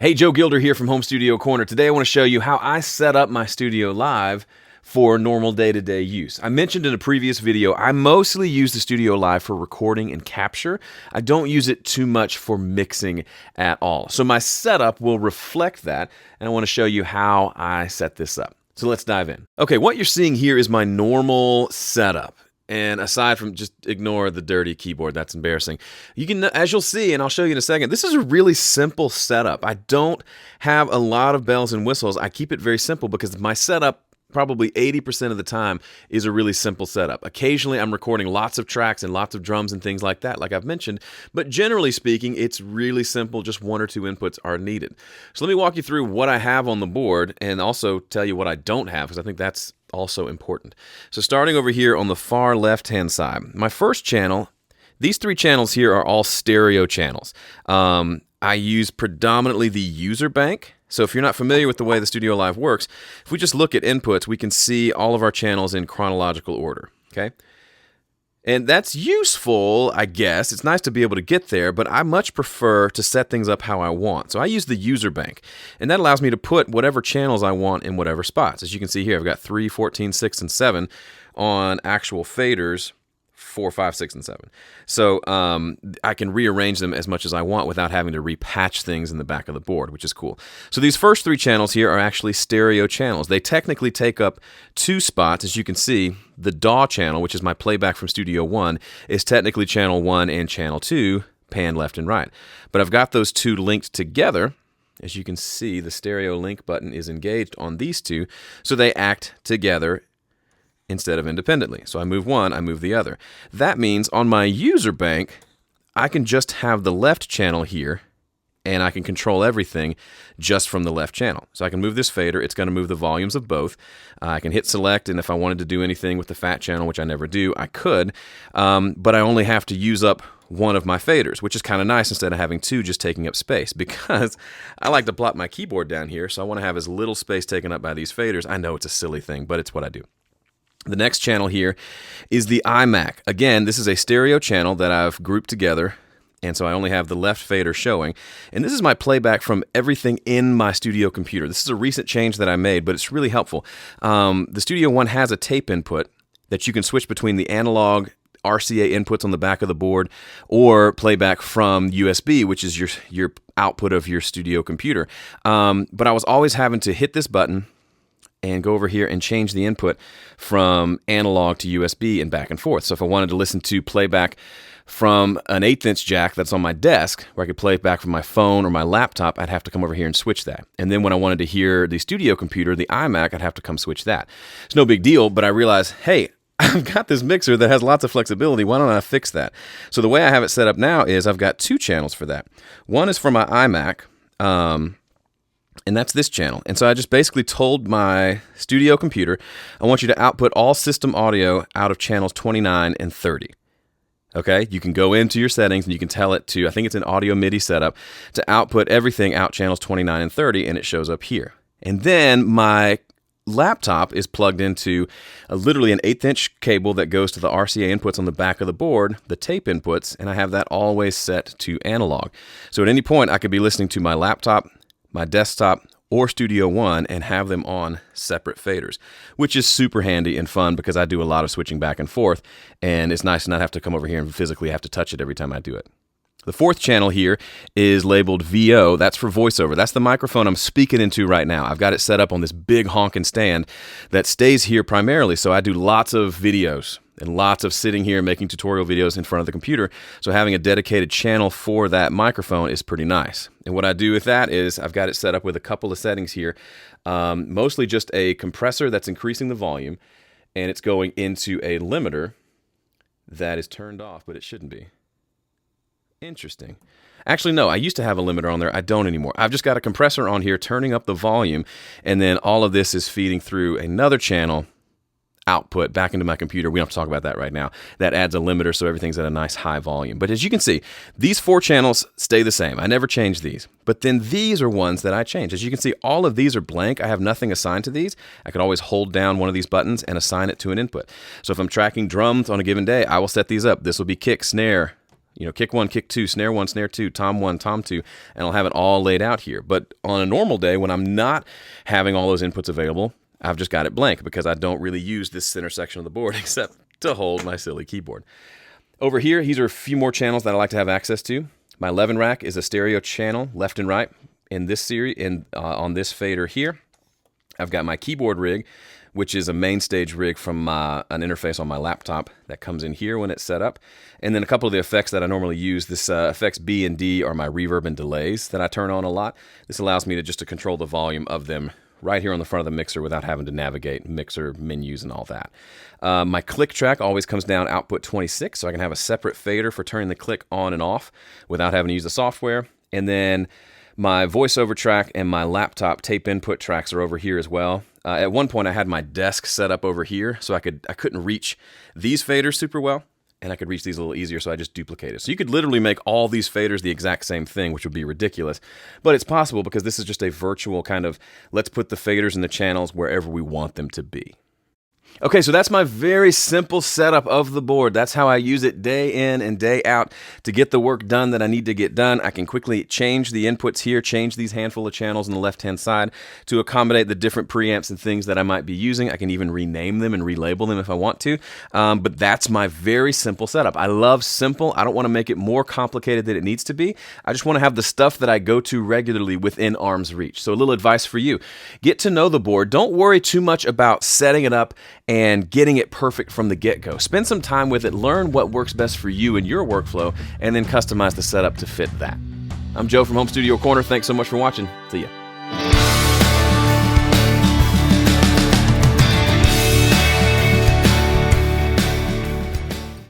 Hey, Joe Gilder here from Home Studio Corner. Today I want to show you how I set up my StudioLive for normal day-to-day use. I mentioned in a previous video, I mostly use the StudioLive for recording and capture. I don't use it too much for mixing at all. So my setup will reflect that, and I want to show you how I set this up. So let's dive in. Okay, what you're seeing here is my normal setup. And aside from, just ignore the dirty keyboard, that's embarrassing. You can, as you'll see, and I'll show you in a second, this is a really simple setup. I don't have a lot of bells and whistles. I keep it very simple because my setup, probably 80% of the time, is a really simple setup. Occasionally, I'm recording lots of tracks and lots of drums and things like that, like I've mentioned. But generally speaking, it's really simple. Just one or two inputs are needed. So let me walk you through what I have on the board and also tell you what I don't have, because I think that's also important. So starting over here on the far left-hand side, my first channel, these three channels here are all stereo channels. I use predominantly the user bank. So if you're not familiar with the way the StudioLive works, if we just look at inputs, we can see all of our channels in chronological order, okay? And that's useful, I guess. It's nice to be able to get there, but I much prefer to set things up how I want. So I use the user bank, and that allows me to put whatever channels I want in whatever spots. As you can see here, I've got 3, 14, 6, and 7 on actual faders, 4, 5, 6, and 7. So I can rearrange them as much as I want without having to repatch things in the back of the board, which is cool. So these first three channels here are actually stereo channels. They technically take up 2 spots. As you can see, the DAW channel, which is my playback from Studio One, is technically channel 1 and channel 2, pan left and right. But I've got those two linked together. As you can see, the stereo link button is engaged on these two, so they act together instead of independently. So I move one, I move the other. That means on my user bank, I can just have the left channel here, and I can control everything just from the left channel. So I can move this fader, it's going to move the volumes of both. I can hit select, and if I wanted to do anything with the fat channel, which I never do, I could, but I only have to use up one of my faders, which is kind of nice instead of having two just taking up space, because I like to plop my keyboard down here, so I want to have as little space taken up by these faders. I know it's a silly thing, but it's what I do. The next channel here is the iMac. Again, this is a stereo channel that I've grouped together, and so I only have the left fader showing. And this is my playback from everything in my studio computer. This is a recent change that I made, but it's really helpful. The Studio One has a tape input that you can switch between the analog RCA inputs on the back of the board or playback from USB, which is your output of your studio computer. But I was always having to hit this button and go over here and change the input from analog to USB and back and forth. So if I wanted to listen to playback from an 1/8" jack that's on my desk, where I could play it back from my phone or my laptop, I'd have to come over here and switch that. And then when I wanted to hear the studio computer, the iMac, I'd have to come switch that. It's no big deal, but I realized, hey, I've got this mixer that has lots of flexibility. Why don't I fix that? So the way I have it set up now is I've got 2 channels for that. One is for my iMac, and that's this channel. And so I just basically told my studio computer, I want you to output all system audio out of channels 29 and 30. Okay, you can go into your settings and you can tell it to, I think it's an audio MIDI setup, to output everything out channels 29 and 30, and it shows up here. And then my laptop is plugged into literally an 1/8" cable that goes to the RCA inputs on the back of the board, the tape inputs, and I have that always set to analog. So at any point, I could be listening to my laptop, my desktop, or Studio One and have them on separate faders, which is super handy and fun because I do a lot of switching back and forth, and it's nice to not have to come over here and physically have to touch it every time I do it. The 4th channel here is labeled VO. That's for voiceover. That's the microphone I'm speaking into right now. I've got it set up on this big honking stand that stays here primarily, so I do lots of videos and lots of sitting here making tutorial videos in front of the computer. So having a dedicated channel for that microphone is pretty nice. And what I do with that is I've got it set up with a couple of settings here, mostly just a compressor that's increasing the volume, and it's going into a limiter that is turned off, but it shouldn't be. Interesting. Actually, no, I used to have a limiter on there. I don't anymore. I've just got a compressor on here turning up the volume, and then all of this is feeding through another channel output back into my computer. We don't have to talk about that right now. That adds a limiter so everything's at a nice high volume. But as you can see, these 4 channels stay the same. I never change these. But then these are ones that I change. As you can see, all of these are blank. I have nothing assigned to these. I could always hold down one of these buttons and assign it to an input. So if I'm tracking drums on a given day, I will set these up. This will be kick, snare, You know, kick 1, kick 2, snare 1, snare 2, tom 1, tom 2, and I'll have it all laid out here. But on a normal day, when I'm not having all those inputs available, I've just got it blank because I don't really use this center section of the board except to hold my silly keyboard. Over here, these are a few more channels that I like to have access to. My 11 rack is a stereo channel, left and right, in this series, on this fader here. I've got my keyboard rig, which is a main stage rig from an interface on my laptop that comes in here when it's set up. And then a couple of the effects that I normally use, this effects B and D are my reverb and delays that I turn on a lot. This allows me to control the volume of them right here on the front of the mixer without having to navigate mixer menus and all that. My click track always comes down output 26, so I can have a separate fader for turning the click on and off without having to use the software. And then my voiceover track and my laptop tape input tracks are over here as well. At one point I had my desk set up over here so I couldn't reach these faders super well, and I could reach these a little easier, so I just duplicated. So you could literally make all these faders the exact same thing, which would be ridiculous. But it's possible because this is just a virtual kind of, let's put the faders and the channels wherever we want them to be. Okay, so that's my very simple setup of the board. That's how I use it day in and day out to get the work done that I need to get done. I can quickly change the inputs here, change these handful of channels on the left-hand side to accommodate the different preamps and things that I might be using. I can even rename them and relabel them if I want to. But that's my very simple setup. I love simple. I don't want to make it more complicated than it needs to be. I just want to have the stuff that I go to regularly within arm's reach. So a little advice for you. Get to know the board. Don't worry too much about setting it up and getting it perfect from the get-go. Spend some time with it, learn what works best for you and your workflow, and then customize the setup to fit that. I'm Joe from Home Studio Corner. Thanks so much for watching. See ya.